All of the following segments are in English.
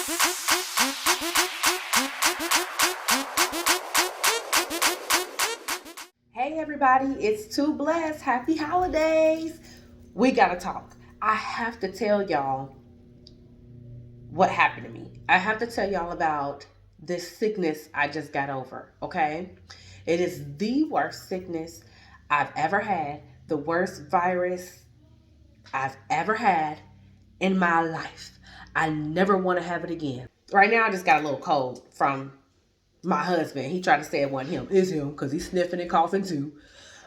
Hey everybody, it's Too Blessed. Happy holidays. We gotta talk. I have to tell y'all what happened to me. I have to tell y'all about this sickness I just got over, okay? It is the worst sickness I've ever had, the worst virus I've ever had in my life. I never want to have it again. Right now, I just got a little cold from my husband. He tried to say it wasn't him. It's him because he's sniffing and coughing too.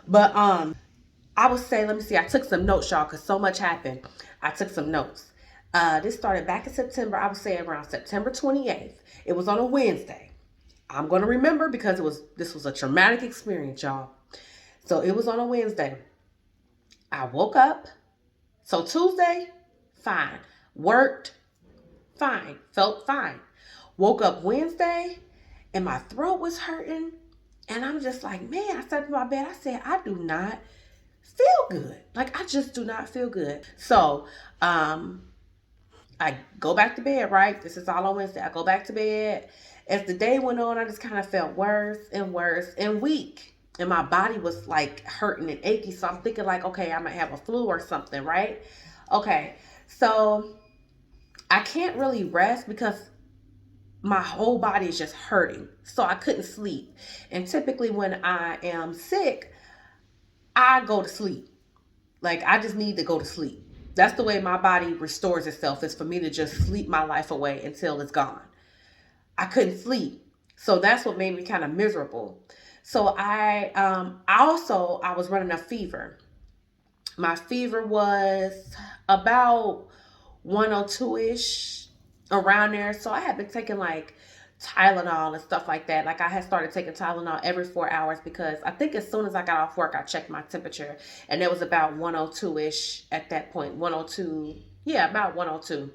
But I would say, let me see, I took some notes, y'all, because so much happened. I took some notes. This started back in September, I would say around September 28th. It was on a Wednesday. I'm going to remember because this was a traumatic experience, y'all. So it was on a Wednesday. I woke up. So Tuesday, fine. Worked, fine. Felt fine. Woke up Wednesday and my throat was hurting. And I'm just like, man, I sat in my bed. I said, I do not feel good. Like I just do not feel good. So I go back to bed, right? This is all on Wednesday. I go back to bed. As the day went on, I just kind of felt worse and worse and weak. And my body was like hurting and achy. So I'm thinking like, okay, I might have a flu or something, right? Okay. So I can't really rest because my whole body is just hurting. So I couldn't sleep. And typically when I am sick, I go to sleep. Like I just need to go to sleep. That's the way my body restores itself, is for me to just sleep my life away until it's gone. I couldn't sleep. So that's what made me kind of miserable. So I was running a fever. My fever was about 102-ish, around there. So I had been taking like Tylenol and stuff like that. Like I had started taking Tylenol every 4 hours because I think as soon as I got off work, I checked my temperature and it was about 102-ish at that point. 102, yeah, about 102.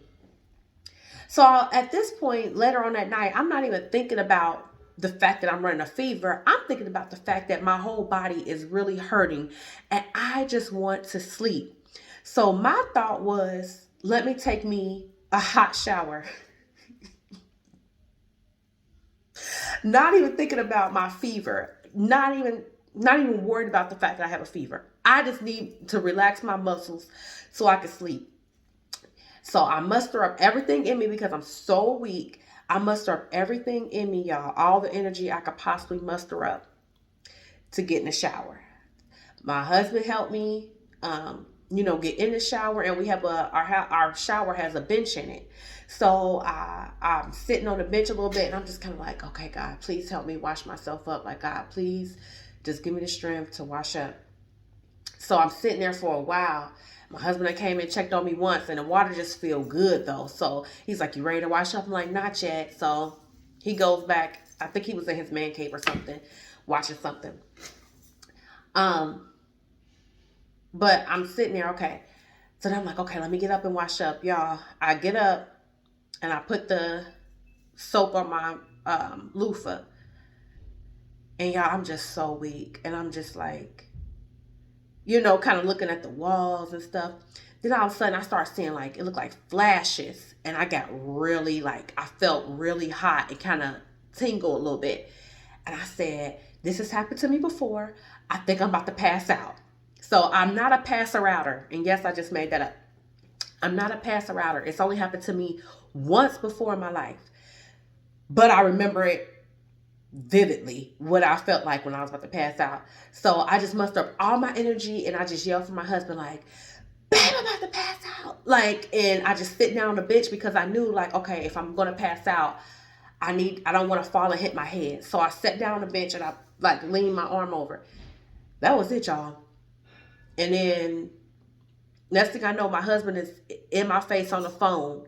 So at this point, later on that night, I'm not even thinking about the fact that I'm running a fever. I'm thinking about the fact that my whole body is really hurting and I just want to sleep. So my thought was, let me take me a hot shower. Not even thinking about my fever. Not even worried about the fact that I have a fever. I just need to relax my muscles so I can sleep. So I muster up everything in me because I'm so weak. I muster up everything in me, y'all. All the energy I could possibly muster up to get in the shower. My husband helped me, get in the shower, and we have our shower has a bench in it. So I'm sitting on the bench a little bit, and I'm just kind of like, okay, God, please help me wash myself up. Like, God, please just give me the strength to wash up. So I'm sitting there for a while. My husband came and checked on me once, and the water just feel good though. So he's like, "You ready to wash up?" I'm like, "Not yet." So he goes back. I think he was in his man cave or something, watching something. Um, but I'm sitting there, okay. So then I'm like, okay, let me get up and wash up, y'all. I get up and I put the soap on my loofah, and y'all, I'm just so weak, and I'm just like, kind of looking at the walls and stuff. Then all of a sudden I start seeing like it looked like flashes, and I got really like I felt really hot. It kind of tingled a little bit, and I said, "This has happened to me before. I think I'm about to pass out." So I'm not a passer outer, and yes, I just made that up. I'm not a passer outer. It's only happened to me once before in my life, but I remember it vividly what I felt like when I was about to pass out. So I just mustered up all my energy and I just yelled for my husband, like, "Babe, I'm about to pass out." Like, and I just sit down on the bench because I knew, like, okay, if I'm gonna pass out, I don't want to fall and hit my head. So I sat down on the bench and I like leaned my arm over. That was it, y'all. And then next thing I know, my husband is in my face on the phone,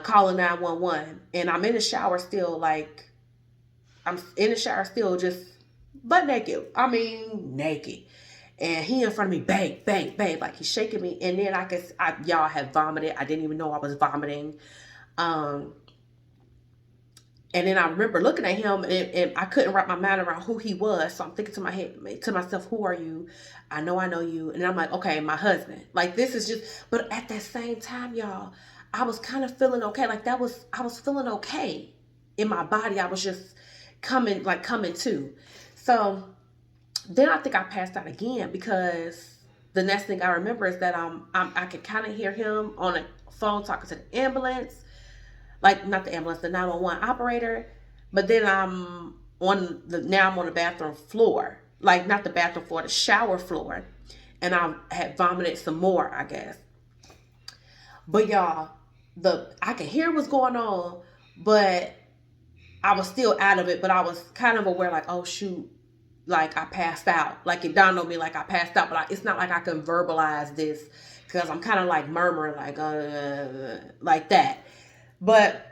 calling 911, and I'm in the shower still, like I'm in the shower still, just butt naked. I mean, naked. And he in front of me, babe, babe, babe, like he's shaking me. And then y'all had vomited. I didn't even know I was vomiting. Um, and then I remember looking at him, and I couldn't wrap my mind around who he was. So I'm thinking to myself, who are you? I know you. And I'm like, okay, my husband. Like this is just, but at that same time, y'all, I was kind of feeling okay. Like I was feeling okay in my body. I was just coming to. So then I think I passed out again because the next thing I remember is that I could kind of hear him on the phone talking to the ambulance, like not the ambulance, the 911 operator. But then I'm on the bathroom floor, like not the bathroom floor, the shower floor, and I had vomited some more, I guess. But y'all, the I could hear what's going on, but I was still out of it. But I was kind of aware, like, oh shoot, like I passed out. Like it dawned on me, like I passed out. But it's not like I can verbalize this because I'm kind of like murmuring, like that. But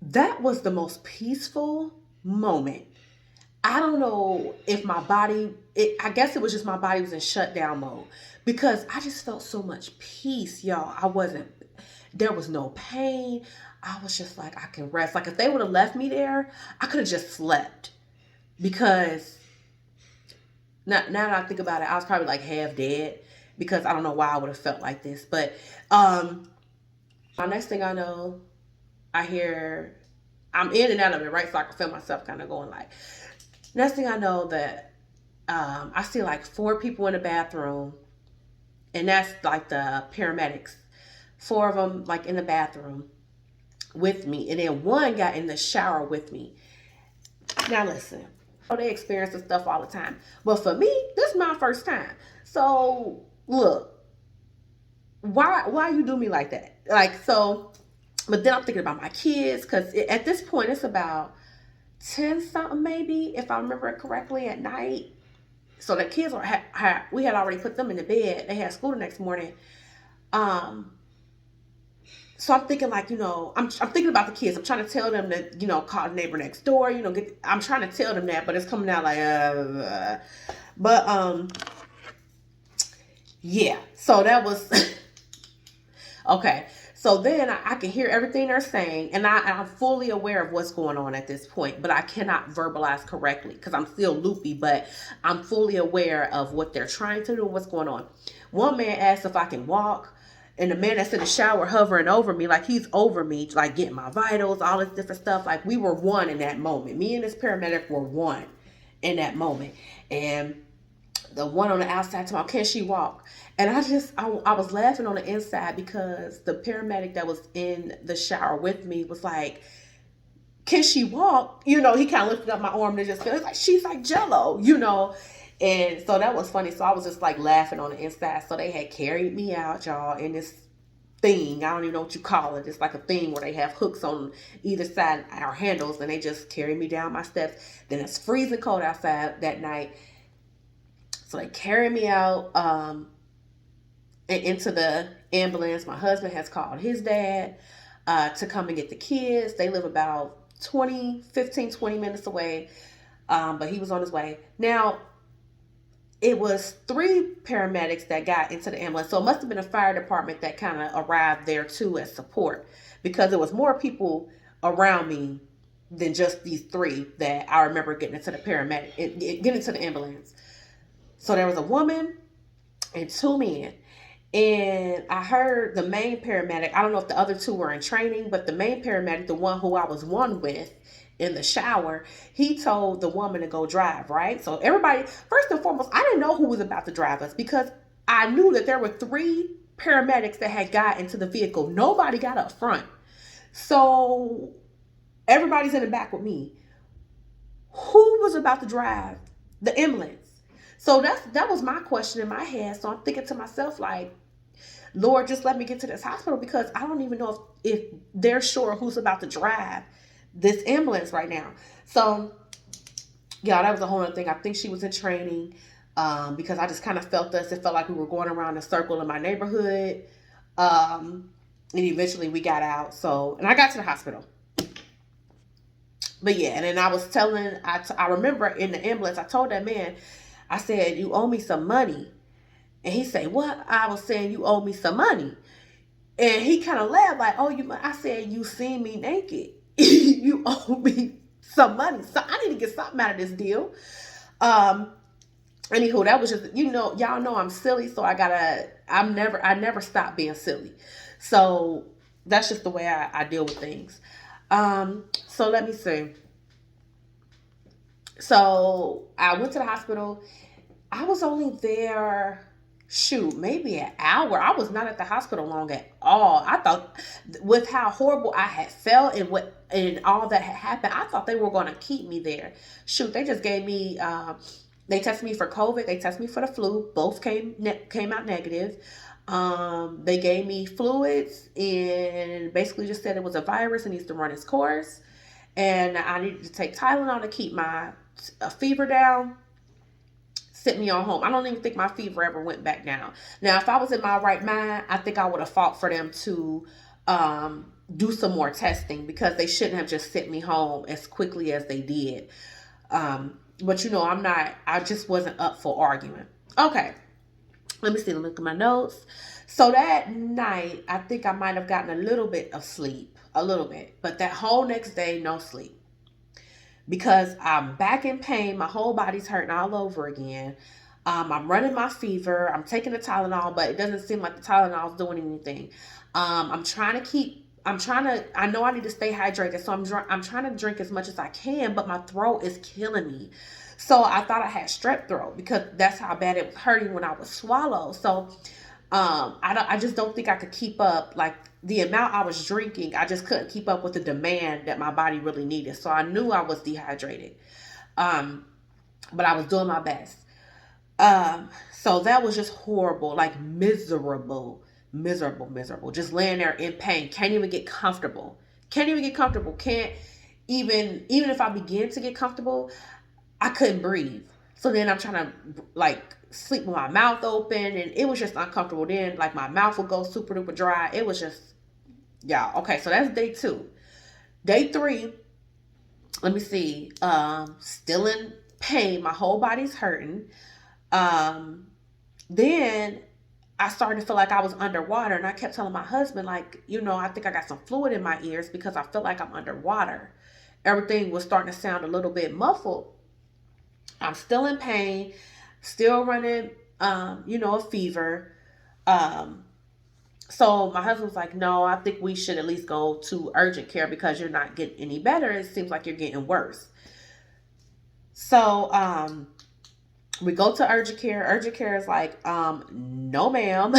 that was the most peaceful moment. I don't know if my body, I guess it was just my body was in shutdown mode because I just felt so much peace, y'all. There was no pain. I was just like, I can rest. Like if they would have left me there, I could have just slept because now that I think about it, I was probably like half dead because I don't know why I would have felt like this. But my next thing I know, I hear, I'm in and out of it, right? So I can feel myself kind of going like, next thing I know that I see like four people in the bathroom, and that's like the paramedics. Four of them like in the bathroom with me, and then one got in the shower with me. Now listen, they experience this stuff all the time, but for me, this is my first time. So look, why you do me like that? Like so, but then I'm thinking about my kids because at this point it's about 10 something maybe, if I remember it correctly, at night. So the kids we had already put them in the bed. They had school the next morning. Um, so I'm thinking like, I'm thinking about the kids. I'm trying to tell them that, call the neighbor next door, I'm trying to tell them that, but it's coming out like, but, yeah, so that was, okay. So then I can hear everything they're saying, and I'm fully aware of what's going on at this point, but I cannot verbalize correctly because I'm still loopy, but I'm fully aware of what they're trying to do and what's going on. One man asked if I can walk, and the man that's in the shower hovering over me, like he's over me, like getting my vitals, all this different stuff. Like we were one in that moment. Me and this paramedic were one in that moment. And the one on the outside told me, can she walk? And I was laughing on the inside because the paramedic that was in the shower with me was like, can she walk? He kind of lifted up my arm and just felt like she's like Jello, And so that was funny. So I was just like laughing on the inside. So they had carried me out, y'all, in this thing. I don't even know what you call it. It's like a thing where they have hooks on either side, or handles, and they just carry me down my steps. Then it's freezing cold outside that night. So they carry me out and into the ambulance. My husband has called his dad to come and get the kids. They live about 20 minutes away, but he was on his way. Now, it was 3 paramedics that got into the ambulance. So it must have been a fire department that kind of arrived there too as support because there was more people around me than just these 3 that I remember getting into the getting into the ambulance. So there was a woman and 2 men. And I heard the main paramedic, I don't know if the other 2 were in training, but the main paramedic, the one who I was one with in the shower, he told the woman to go drive, right? So everybody, first and foremost, I didn't know who was about to drive us because I knew that there were 3 paramedics that had got into the vehicle. Nobody got up front. So everybody's in the back with me. Who was about to drive the ambulance? So that was my question in my head. So I'm thinking to myself, like, Lord, just let me get to this hospital because I don't even know if they're sure who's about to drive this ambulance right now. So, yeah, that was a whole other thing. I think she was in training because I just kind of felt us. It felt like we were going around a circle in my neighborhood. And eventually we got out. So, and I got to the hospital. But yeah, and then I was telling, I remember in the ambulance, I told that man, I said, you owe me some money. And he said, what? I was saying, you owe me some money. And he kind of laughed like, oh, I said, you seen me naked. You owe me some money. So I need to get something out of this deal. Anywho, that was just, y'all know I'm silly. So I never stop being silly. So that's just the way I deal with things. So let me see. So I went to the hospital. I was only there, shoot, maybe an hour. I was not at the hospital long at all. I thought, with how horrible I had felt and what and all that had happened, I thought they were going to keep me there. Shoot, they just gave me. They tested me for COVID. They tested me for the flu. Both came out negative. They gave me fluids and basically just said it was a virus and needs to run its course. And I needed to take Tylenol to keep my fever down, sent me on home. I don't even think my fever ever went back down. Now, if I was in my right mind, I think I would have fought for them to do some more testing because they shouldn't have just sent me home as quickly as they did. But I'm not, I just wasn't up for arguing. Okay, let me see, let me look at my notes. So that night, I think I might have gotten a little bit of sleep, a little bit, but that whole next day, no sleep because I'm back in pain. My whole body's hurting all over again. I'm running my fever. I'm taking the Tylenol, but it doesn't seem like the Tylenol is doing anything. I'm trying to keep. I'm trying to. I know I need to stay hydrated, so I'm trying to drink as much as I can, but my throat is killing me. So I thought I had strep throat because that's how bad it was hurting when I was swallow. So I just don't think I could keep up like the amount I was drinking. I just couldn't keep up with the demand that my body really needed. So I knew I was dehydrated. Um, but I was doing my best. So that was just horrible, like miserable, miserable, miserable. Just laying there in pain. Can't even get comfortable. Can't even get comfortable. Can't even if I begin to get comfortable, I couldn't breathe. So then I'm trying to like sleep with my mouth open, and it was just uncomfortable. Then like my mouth would go super duper dry. It was just, yeah. Okay, so that's day two. Day three. Let me see. Still in pain. My whole body's hurting. Um, then I started to feel like I was underwater, and I kept telling my husband, like, I think I got some fluid in my ears because I feel like I'm underwater. Everything was starting to sound a little bit muffled. I'm still in pain, still running, a fever. Um, so my husband was like, no, I think we should at least go to urgent care because you're not getting any better. It seems like you're getting worse. So we go to urgent care. Urgent care is like, no, ma'am.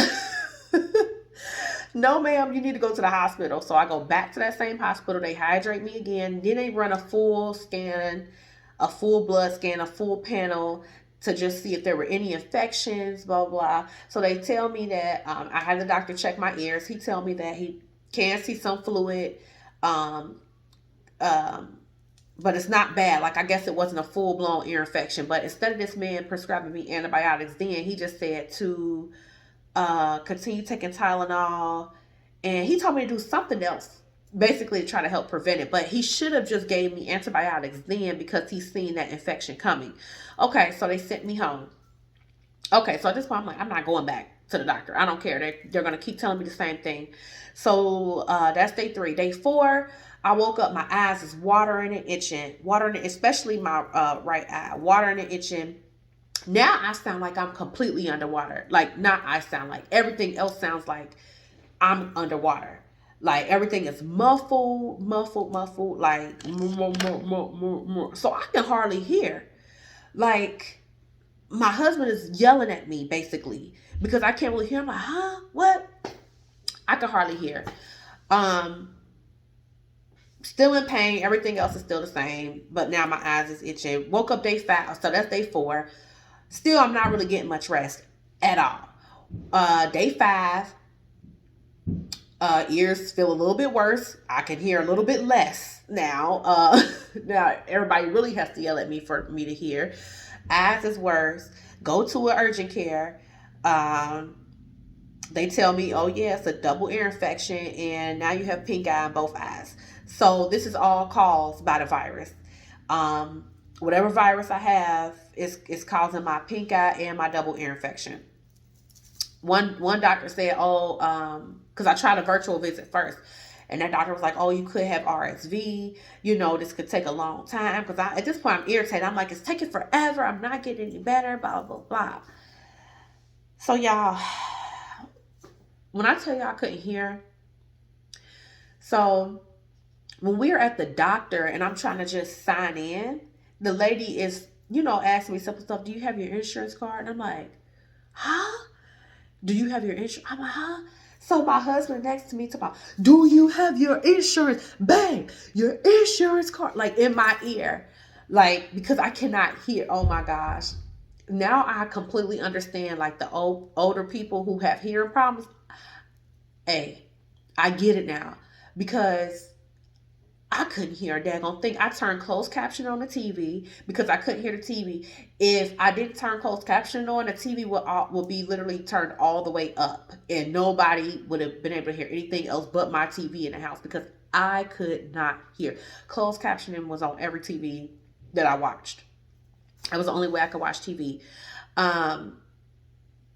No, ma'am, you need to go to the hospital. So I go back to that same hospital. They hydrate me again. Then they run a full scan, a full blood scan, a full panel to just see if there were any infections, blah, blah. So they tell me that I had the doctor check my ears. He tell me that he can see some fluid, um, um, but it's not bad. Like, I guess it wasn't a full blown ear infection. But instead of this man prescribing me antibiotics, then he just said to continue taking Tylenol, and he told me to do something else, basically to try to help prevent it. But he should have just gave me antibiotics then because he's seen that infection coming. Okay, so they sent me home. Okay, so at this point I'm like, I'm not going back to the doctor. I don't care. They're gonna keep telling me the same thing. So that's day three. Day four, I woke up. My eyes is watering and itching, watering, especially my right eye, watering and itching. Now I sound like I'm completely underwater. Like, not I sound like, everything else sounds like I'm underwater. Like, everything is muffled, muffled, muffled. Like, so I can hardly hear. Like, my husband is yelling at me basically because I can't really hear. I'm like, huh? What? I can hardly hear. Um, Still in pain. Everything else is still the same, but now my eyes is itching. Woke up day five, so that's day four. Still, I'm not really getting much rest at all. Day five, ears feel a little bit worse. I can hear a little bit less now. Now everybody really has to yell at me for me to hear. Eyes is worse. Go to an urgent care. Um, they tell me, oh yeah, it's a double ear infection, and now you have pink eye in both eyes. So this is all caused by the virus. Um, Whatever virus I have is causing my pink eye and my double ear infection. One doctor said, oh, because I tried a virtual visit first, and that doctor was like, oh, you could have RSV. This could take a long time because at this point I'm irritated. I'm like, it's taking forever. I'm not getting any better. Blah blah blah. So y'all, when I tell y'all I couldn't hear, So when we're at the doctor and I'm trying to just sign in, the lady is, asking me simple stuff. Do you have your insurance card? And I'm like, huh? Do you have your insurance? I'm like, huh? So my husband next to me talking about, do you have your insurance? Bang, your insurance card. Like in my ear. Like, because I cannot hear. Oh my gosh. Now I completely understand like the older people who have hearing problems. Hey, I get it now. Because I couldn't hear a daggone thing. I turned closed caption on the TV because I couldn't hear the TV. If I didn't turn closed caption on, the TV will be literally turned all the way up, and nobody would have been able to hear anything else but my TV in the house because I could not hear. Closed captioning was on every TV that I watched. That was the only way I could watch TV. Um,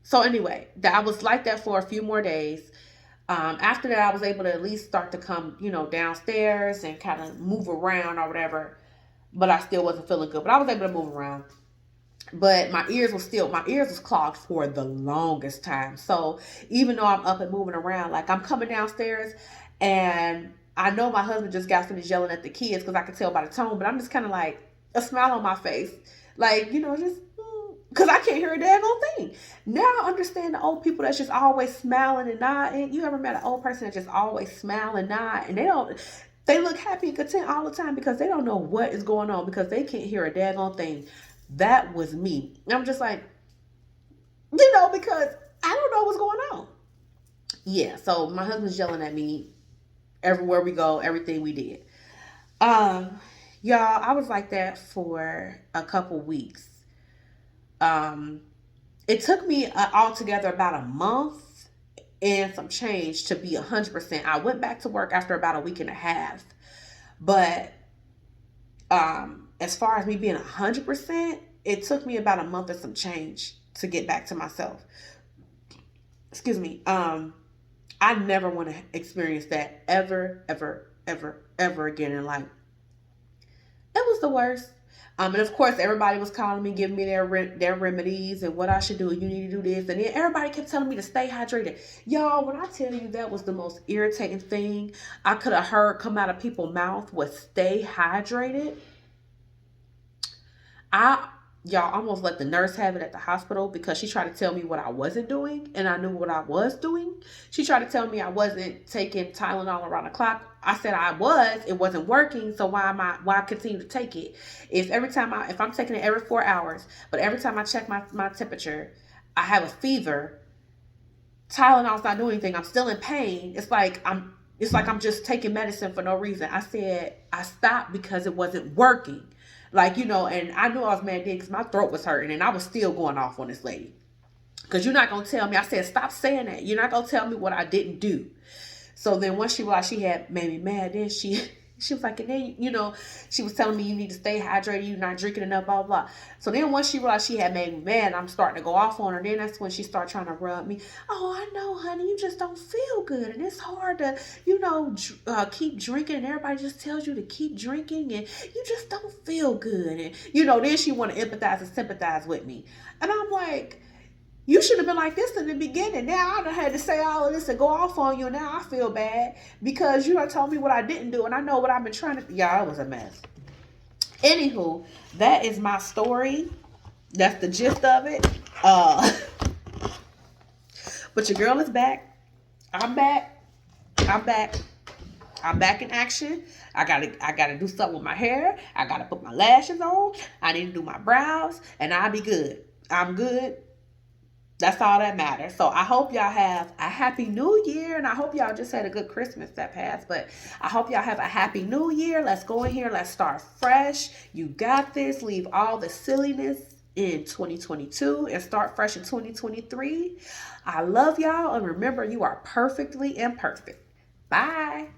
so anyway, I was like that for a few more days. After that, I was able to at least start to come, downstairs and kind of move around or whatever. But I still wasn't feeling good. But I was able to move around. But my ears was clogged for the longest time. So even though I'm up and moving around, like I'm coming downstairs and I know my husband just got finished yelling at the kids because I could tell by the tone, but I'm just kind of like a smile on my face. Like, just because I can't hear a daggone thing. Now I understand the old people that's just always smiling and nodding. You ever met an old person that just always smile and nod and they look happy and content all the time because they don't know what is going on because they can't hear a daggone thing. That was me. And I'm just like, because I don't know what's going on. Yeah, so my husband's yelling at me everywhere we go, everything we did. Um, y'all, I was like that for a couple weeks. Um, it took me altogether about a month and some change to be 100%. I went back to work after about a week and a half, but as far as me being 100%, it took me about a month and some change to get back to myself. Excuse me. I never want to experience that ever, ever, ever, ever again in life. It was the worst. And of course, everybody was calling me, giving me their remedies and what I should do. You need to do this, and then everybody kept telling me to stay hydrated. Y'all, when I tell you that was the most irritating thing I could have heard come out of people's mouth was "stay hydrated." I Y'all, almost let the nurse have it at the hospital because she tried to tell me what I wasn't doing, and I knew what I was doing. She tried to tell me I wasn't taking Tylenol around the clock. I said I was. It wasn't working, so why continue to take it? If I'm taking it every 4 hours, but every time I check my temperature, I have a fever. Tylenol's not doing anything. I'm still in pain. It's like I'm just taking medicine for no reason. I said I stopped because it wasn't working. Like, and I knew I was mad because my throat was hurting and I was still going off on this lady. Because you're not going to tell me. I said, stop saying that. You're not going to tell me what I didn't do. So then once she realized she had made me mad, then she was like, and then, she was telling me you need to stay hydrated, you're not drinking enough, blah, blah. So then once she realized she had made me mad, I'm starting to go off on her. Then that's when she started trying to rub me. Oh, I know, honey, you just don't feel good. And it's hard to, keep drinking. And everybody just tells you to keep drinking. And you just don't feel good. And, then she want to empathize and sympathize with me. And I'm like, you should have been like this in the beginning. Now I done had to say all of this and go off on you. Now I feel bad because you done told me what I didn't do, and I know what I've been trying to. Yeah, it was a mess. Anywho, that is my story. That's the gist of it. But your girl is back. I'm back. I'm back. I'm back in action. I gotta do something with my hair. I gotta put my lashes on. I need to do my brows, and I'll be good. I'm good. That's all that matters. So I hope y'all have a happy new year, and I hope y'all just had a good Christmas that passed, but I hope y'all have a happy new year. Let's go in here. Let's start fresh. You got this. Leave all the silliness in 2022 and start fresh in 2023. I love y'all, and remember, you are perfectly imperfect. Bye.